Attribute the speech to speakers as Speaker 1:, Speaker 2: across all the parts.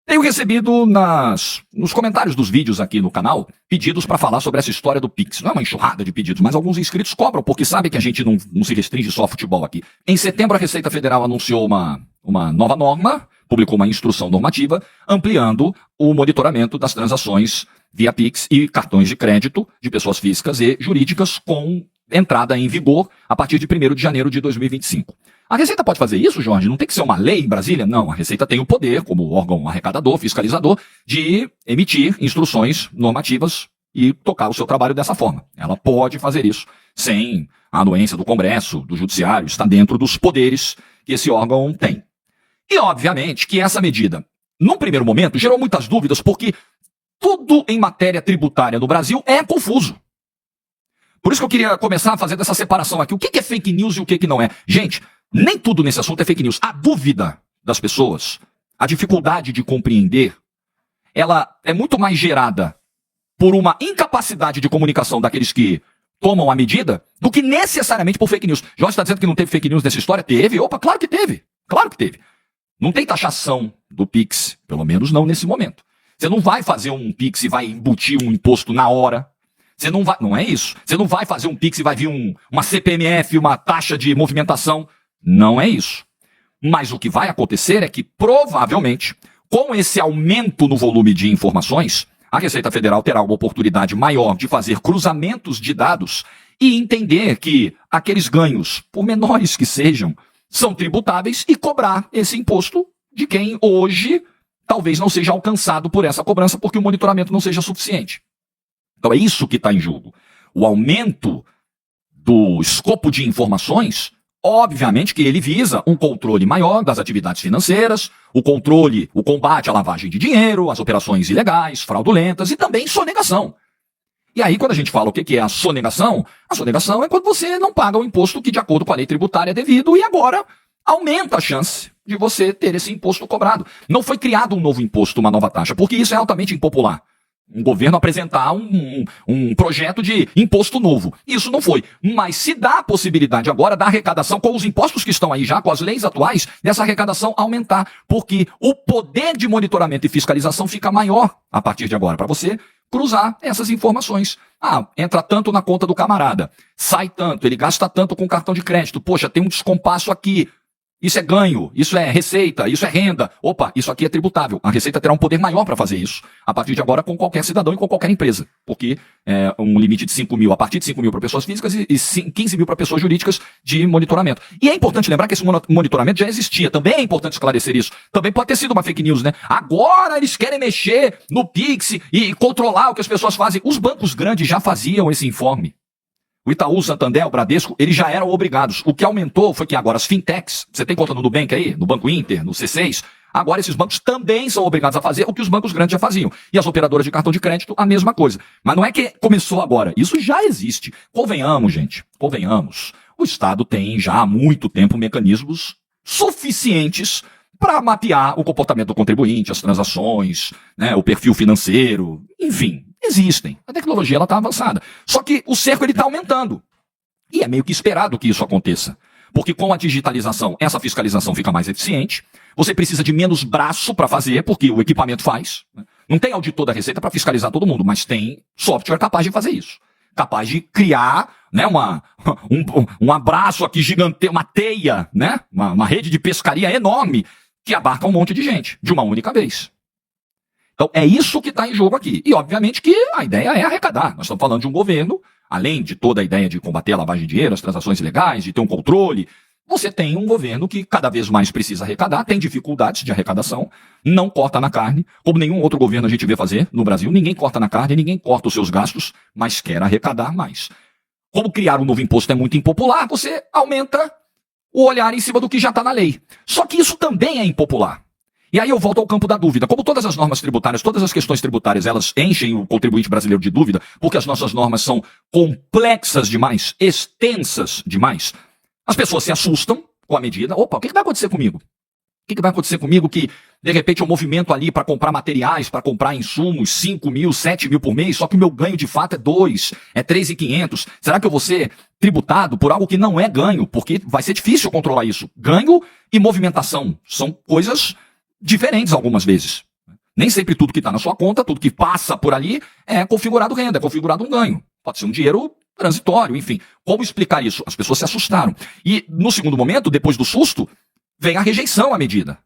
Speaker 1: Tenho recebido nos comentários dos vídeos aqui no canal pedidos para falar sobre essa história do Pix. Não é uma enxurrada de pedidos, mas alguns inscritos cobram, porque sabem que a gente não se restringe só ao futebol aqui. Em setembro, a Receita Federal anunciou uma nova norma, publicou uma instrução normativa, ampliando o monitoramento das transações via Pix e cartões de crédito de pessoas físicas e jurídicas, com entrada em vigor a partir de 1º de janeiro de 2025. A Receita pode fazer isso, Jorge? Não tem que ser uma lei em Brasília? Não, a Receita tem o poder, como órgão arrecadador, fiscalizador, de emitir instruções normativas e tocar o seu trabalho dessa forma. Ela pode fazer isso sem a anuência do Congresso, do Judiciário, está dentro dos poderes que esse órgão tem. E, obviamente, que essa medida, num primeiro momento, gerou muitas dúvidas, porque tudo em matéria tributária no Brasil é confuso. Por isso que eu queria começar fazendo essa separação aqui. O que é fake news e o que não é? Gente, nem tudo nesse assunto é fake news. A dúvida das pessoas, a dificuldade de compreender, ela é muito mais gerada por uma incapacidade de comunicação daqueles que tomam a medida do que necessariamente por fake news. Jorge está dizendo que não teve fake news nessa história? Teve. Opa, claro que teve. Claro que teve. Não tem taxação do Pix, pelo menos não nesse momento. Você não vai fazer um Pix e vai embutir um imposto na hora. Você não vai, não é isso. Você não vai fazer um Pix e vai vir uma CPMF, uma taxa de movimentação. Não é isso. Mas o que vai acontecer é que, provavelmente, com esse aumento no volume de informações, a Receita Federal terá uma oportunidade maior de fazer cruzamentos de dados e entender que aqueles ganhos, por menores que sejam, são tributáveis e cobrar esse imposto de quem hoje talvez não seja alcançado por essa cobrança porque o monitoramento não seja suficiente. Então é isso que está em jogo. O aumento do escopo de informações, obviamente que ele visa um controle maior das atividades financeiras, o combate à lavagem de dinheiro, às operações ilegais, fraudulentas e também sonegação. E aí, quando a gente fala o que é a sonegação é quando você não paga o imposto que, de acordo com a lei tributária, é devido e agora aumenta a chance de você ter esse imposto cobrado. Não foi criado um novo imposto, uma nova taxa, porque isso é altamente impopular. Um governo apresentar um projeto de imposto novo. Isso não foi. Mas se dá a possibilidade agora da arrecadação, com os impostos que estão aí já, com as leis atuais, dessa arrecadação aumentar. Porque o poder de monitoramento e fiscalização fica maior a partir de agora, para você cruzar essas informações. Ah, entra tanto na conta do camarada, sai tanto, ele gasta tanto com cartão de crédito. Poxa, tem um descompasso aqui. Isso é ganho, isso é receita, isso é renda. Opa, isso aqui é tributável. A Receita terá um poder maior para fazer isso, a partir de agora, com qualquer cidadão e com qualquer empresa. Porque é um limite de 5 mil, a partir de 5 mil para pessoas físicas e 15 mil para pessoas jurídicas de monitoramento. E é importante lembrar que esse monitoramento já existia. Também é importante esclarecer isso. Também pode ter sido uma fake news, né? Agora eles querem mexer no Pix e controlar o que as pessoas fazem. Os bancos grandes já faziam esse informe. O Itaú, Santander, o Bradesco, eles já eram obrigados. O que aumentou foi que agora as fintechs, você tem conta no Nubank aí, no Banco Inter, no C6, agora esses bancos também são obrigados a fazer o que os bancos grandes já faziam. E as operadoras de cartão de crédito, a mesma coisa. Mas não é que começou agora, isso já existe. Convenhamos, gente, convenhamos. O Estado tem já há muito tempo mecanismos suficientes para mapear o comportamento do contribuinte, as transações, né, o perfil financeiro, enfim. Existem. A tecnologia está avançada. Só que o cerco está aumentando. E é meio que esperado que isso aconteça. Porque com a digitalização, essa fiscalização fica mais eficiente. Você precisa de menos braço para fazer, porque o equipamento faz. Não tem auditor da Receita para fiscalizar todo mundo, mas tem software capaz de fazer isso. Capaz de criar, né, um abraço aqui gigante, uma teia, né, uma rede de pescaria enorme que abarca um monte de gente, de uma única vez. Então, é isso que está em jogo aqui. E, obviamente, que a ideia é arrecadar. Nós estamos falando de um governo, além de toda a ideia de combater a lavagem de dinheiro, as transações ilegais, de ter um controle, você tem um governo que cada vez mais precisa arrecadar, tem dificuldades de arrecadação, não corta na carne, como nenhum outro governo a gente vê fazer no Brasil. Ninguém corta na carne, ninguém corta os seus gastos, mas quer arrecadar mais. Como criar um novo imposto é muito impopular, você aumenta o olhar em cima do que já está na lei. Só que isso também é impopular. E aí eu volto ao campo da dúvida. Como todas as normas tributárias, todas as questões tributárias, elas enchem o contribuinte brasileiro de dúvida, porque as nossas normas são complexas demais, extensas demais. As pessoas se assustam com a medida. Opa, o que vai acontecer comigo? O que vai acontecer comigo que, de repente, eu movimento ali para comprar materiais, para comprar insumos, 5 mil, 7 mil por mês, só que o meu ganho de fato é 2, é 3.500. Será que eu vou ser tributado por algo que não é ganho? Porque vai ser difícil controlar isso. Ganho e movimentação são coisas diferentes algumas vezes. Nem sempre tudo que está na sua conta, tudo que passa por ali é configurado renda, é configurado um ganho. Pode ser um dinheiro transitório, enfim. Como explicar isso? As pessoas se assustaram. E no segundo momento, depois do susto, vem a rejeição à medida.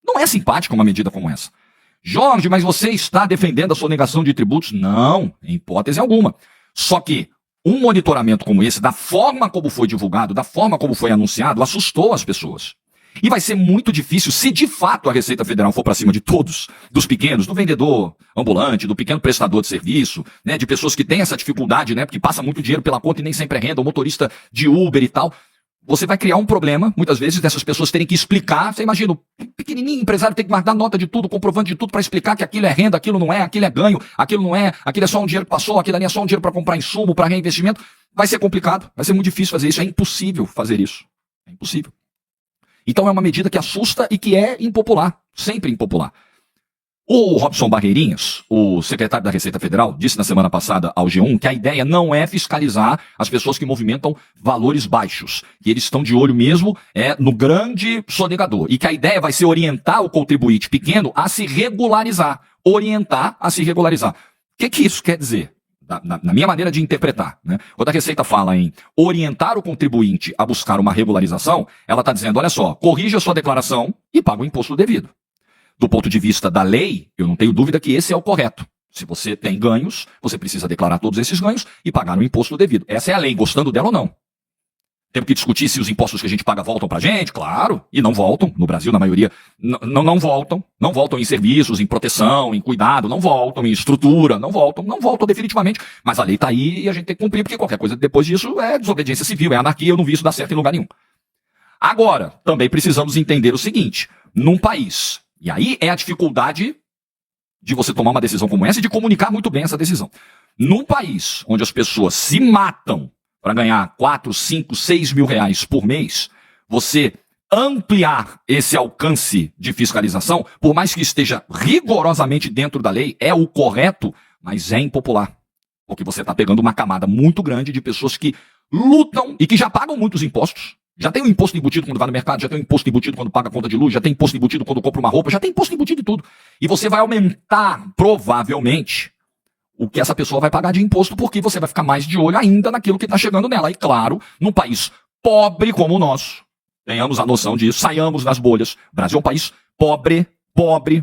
Speaker 1: Não é simpática uma medida como essa. Jorge, mas você está defendendo a sonegação de tributos? Não, em hipótese alguma. Só que um monitoramento como esse, da forma como foi divulgado, da forma como foi anunciado, assustou as pessoas. E vai ser muito difícil, se de fato a Receita Federal for para cima de todos, dos pequenos, do vendedor ambulante, do pequeno prestador de serviço, né, de pessoas que têm essa dificuldade, né, porque passa muito dinheiro pela conta e nem sempre é renda, o motorista de Uber e tal. Você vai criar um problema, muitas vezes, dessas pessoas terem que explicar. Você imagina, o pequenininho empresário tem que dar nota de tudo, comprovante de tudo para explicar que aquilo é renda, aquilo não é, aquilo é ganho, aquilo não é, aquilo é só um dinheiro que passou, aquilo ali é só um dinheiro para comprar insumo, para reinvestimento. Vai ser complicado, vai ser muito difícil fazer isso, é impossível fazer isso. É impossível. Então é uma medida que assusta e que é impopular, sempre impopular. O Robson Barreirinhas, o secretário da Receita Federal, disse na semana passada ao G1 que a ideia não é fiscalizar as pessoas que movimentam valores baixos, que eles estão de olho mesmo no grande sonegador, e que a ideia vai ser orientar o contribuinte pequeno a se regularizar, orientar a se regularizar. O que isso quer dizer? Na minha maneira de interpretar, né? Quando a Receita fala em orientar o contribuinte a buscar uma regularização, ela está dizendo, olha só, corrija a sua declaração e paga o imposto devido. Do ponto de vista da lei, eu não tenho dúvida que esse é o correto. Se você tem ganhos, você precisa declarar todos esses ganhos e pagar o imposto devido. Essa é a lei, gostando dela ou não. Temos que discutir se os impostos que a gente paga voltam pra gente, claro, e não voltam. No Brasil, na maioria, não voltam. Não voltam em serviços, em proteção, em cuidado, não voltam em estrutura, não voltam definitivamente. Mas a lei tá aí e a gente tem que cumprir, porque qualquer coisa depois disso é desobediência civil, é anarquia, eu não vi isso dar certo em lugar nenhum. Agora, também precisamos entender o seguinte, num país, e aí é a dificuldade de você tomar uma decisão como essa e de comunicar muito bem essa decisão. Num país onde as pessoas se matam para ganhar 4, 5, 6 mil reais por mês, você ampliar esse alcance de fiscalização, por mais que esteja rigorosamente dentro da lei, é o correto, mas é impopular. Porque você está pegando uma camada muito grande de pessoas que lutam e que já pagam muitos impostos. Já tem um imposto embutido quando vai no mercado, já tem um imposto embutido quando paga a conta de luz, já tem imposto embutido quando compra uma roupa, já tem imposto embutido em tudo. E você vai aumentar, provavelmente, o que essa pessoa vai pagar de imposto, porque você vai ficar mais de olho ainda naquilo que está chegando nela. E claro, num país pobre como o nosso, tenhamos a noção disso, saiamos das bolhas. O Brasil é um país pobre,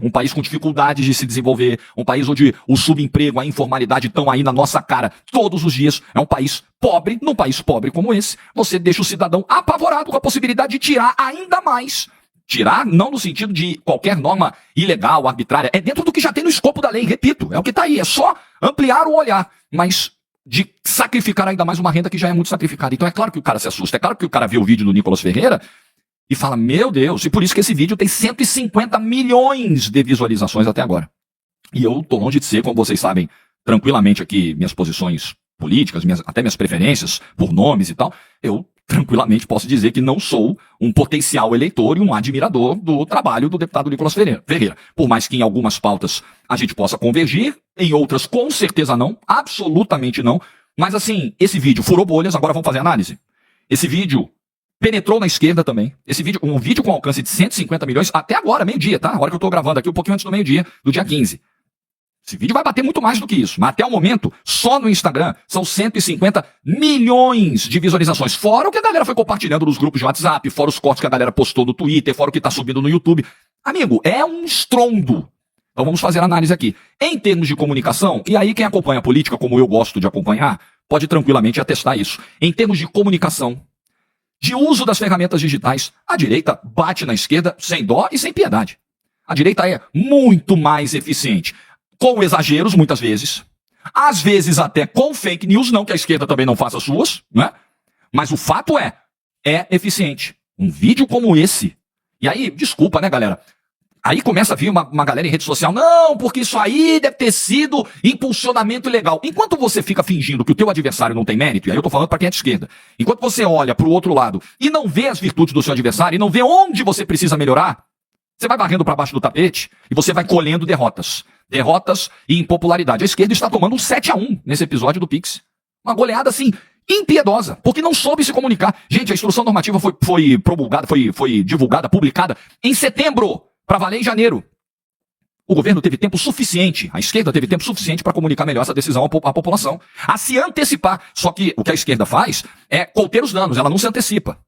Speaker 1: um país com dificuldades de se desenvolver, um país onde o subemprego, a informalidade estão aí na nossa cara todos os dias. É um país pobre. Num país pobre como esse, você deixa o cidadão apavorado com a possibilidade de tirar ainda mais. Tirar não no sentido de qualquer norma ilegal, arbitrária, é dentro do que já tem no escopo da lei, repito, é o que está aí, é só ampliar o olhar, mas de sacrificar ainda mais uma renda que já é muito sacrificada. Então é claro que o cara se assusta, é claro que o cara vê o vídeo do Nicolas Ferreira e fala, meu Deus, e por isso que esse vídeo tem 150 milhões de visualizações até agora. E eu tô longe de ser, como vocês sabem, tranquilamente aqui, minhas posições políticas, até minhas preferências por nomes e tal, eu tranquilamente posso dizer que não sou um potencial eleitor e um admirador do trabalho do deputado Nicolas Ferreira. Por mais que em algumas pautas a gente possa convergir, em outras com certeza não, absolutamente não. Mas assim, esse vídeo furou bolhas, agora vamos fazer análise. Esse vídeo penetrou na esquerda também. Esse vídeo, um vídeo com alcance de 150 milhões, até agora, meio-dia, tá? A hora que eu tô gravando aqui, um pouquinho antes do meio-dia, do dia 15. Esse vídeo vai bater muito mais do que isso. Mas até o momento, só no Instagram, são 150 milhões de visualizações. Fora o que a galera foi compartilhando nos grupos de WhatsApp, fora os cortes que a galera postou no Twitter, fora o que tá subindo no YouTube. Amigo, é um estrondo. Então vamos fazer a análise aqui. Em termos de comunicação, e aí quem acompanha a política, como eu gosto de acompanhar, pode tranquilamente atestar isso. Em termos de comunicação, de uso das ferramentas digitais, a direita bate na esquerda sem dó e sem piedade. A direita é muito mais eficiente. Com exageros, muitas vezes. Às vezes até com fake news, não que a esquerda também não faça suas, né? Mas o fato é eficiente. Um vídeo como esse. E aí, desculpa, né, galera? Aí começa a vir uma galera em rede social, não, porque isso aí deve ter sido impulsionamento ilegal. Enquanto você fica fingindo que o teu adversário não tem mérito, e aí eu tô falando pra quem é de esquerda, enquanto você olha pro outro lado e não vê as virtudes do seu adversário, e não vê onde você precisa melhorar, você vai varrendo para baixo do tapete e você vai colhendo derrotas. Derrotas e impopularidade. A esquerda está tomando um 7-1 nesse episódio do Pix. Uma goleada, assim, impiedosa, porque não soube se comunicar. Gente, a instrução normativa foi promulgada, foi divulgada, publicada em setembro, para valer em janeiro. O governo teve tempo suficiente, a esquerda teve tempo suficiente para comunicar melhor essa decisão à população, a se antecipar. Só que o que a esquerda faz é conter os danos, ela não se antecipa.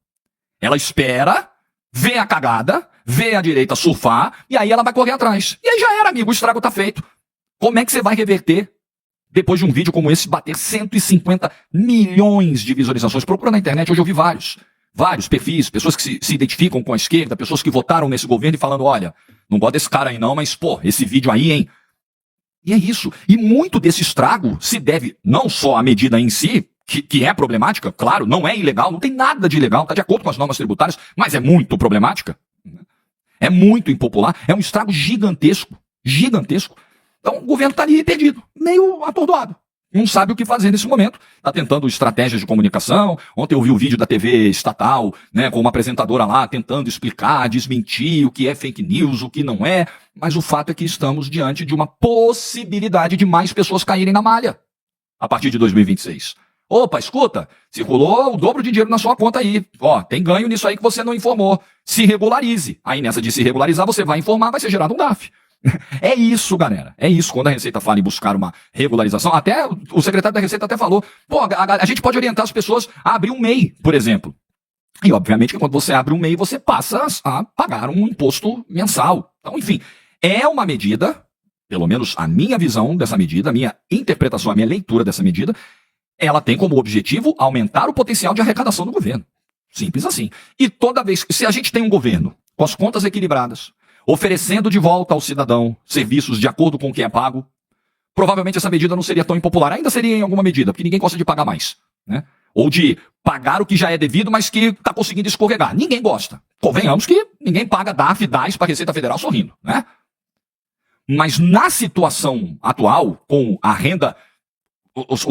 Speaker 1: Ela espera, vê a cagada, vê a direita surfar, e aí ela vai correr atrás. E aí já era, amigo, o estrago tá feito. Como é que você vai reverter depois de um vídeo como esse bater 150 milhões de visualizações? Procura na internet, hoje eu vi vários perfis, pessoas que se identificam com a esquerda, pessoas que votaram nesse governo e falando, olha, não gosto desse cara aí não, mas pô, esse vídeo aí, hein? E é isso. E muito desse estrago se deve não só à medida em si, que é problemática, claro, não é ilegal, não tem nada de ilegal, está de acordo com as normas tributárias, mas é muito problemática. É muito impopular, é um estrago gigantesco, gigantesco. Então o governo está ali perdido, meio atordoado. Não sabe o que fazer nesse momento. Está tentando estratégias de comunicação. Ontem eu vi o vídeo da TV estatal, né, com uma apresentadora lá tentando explicar, desmentir o que é fake news, o que não é. Mas o fato é que estamos diante de uma possibilidade de mais pessoas caírem na malha a partir de 2026. Opa, escuta, circulou o dobro de dinheiro na sua conta aí. Ó, tem ganho nisso aí que você não informou. Se regularize. Aí nessa de se regularizar, você vai informar, vai ser gerado um DARF. É isso, galera. É isso. Quando a Receita fala em buscar uma regularização, até o secretário da Receita até falou, pô, a gente pode orientar as pessoas a abrir um MEI, por exemplo. E obviamente que quando você abre um MEI, você passa a pagar um imposto mensal. Então, enfim, é uma medida, pelo menos a minha visão dessa medida, a minha interpretação, a minha leitura dessa medida, ela tem como objetivo aumentar o potencial de arrecadação do governo. Simples assim. E toda vez que, se a gente tem um governo com as contas equilibradas, oferecendo de volta ao cidadão serviços de acordo com o que é pago, provavelmente essa medida não seria tão impopular. Ainda seria em alguma medida, porque ninguém gosta de pagar mais, né? Ou de pagar o que já é devido, mas que está conseguindo escorregar. Ninguém gosta. Convenhamos que ninguém paga DARF e DAS para a Receita Federal sorrindo, né? Mas na situação atual, com a renda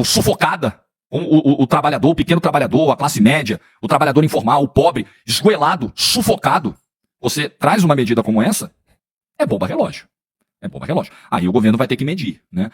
Speaker 1: sufocada, com o trabalhador, o pequeno trabalhador, a classe média, o trabalhador informal, o pobre, esgoelado, sufocado, você traz uma medida como essa, é bomba relógio. É bomba relógio. Aí o governo vai ter que medir, né?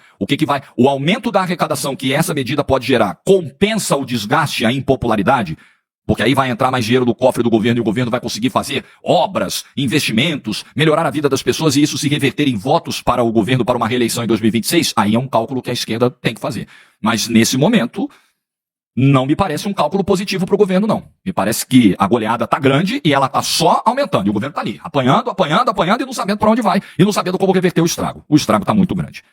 Speaker 1: O aumento da arrecadação que essa medida pode gerar compensa o desgaste, a impopularidade? Porque aí vai entrar mais dinheiro do cofre do governo e o governo vai conseguir fazer obras, investimentos, melhorar a vida das pessoas e isso se reverter em votos para o governo para uma reeleição em 2026? Aí é um cálculo que a esquerda tem que fazer. Mas nesse momento, não me parece um cálculo positivo para o governo, não. Me parece que a goleada está grande e ela está só aumentando. E o governo está ali, apanhando e não sabendo para onde vai. E não sabendo como reverter o estrago. O estrago está muito grande.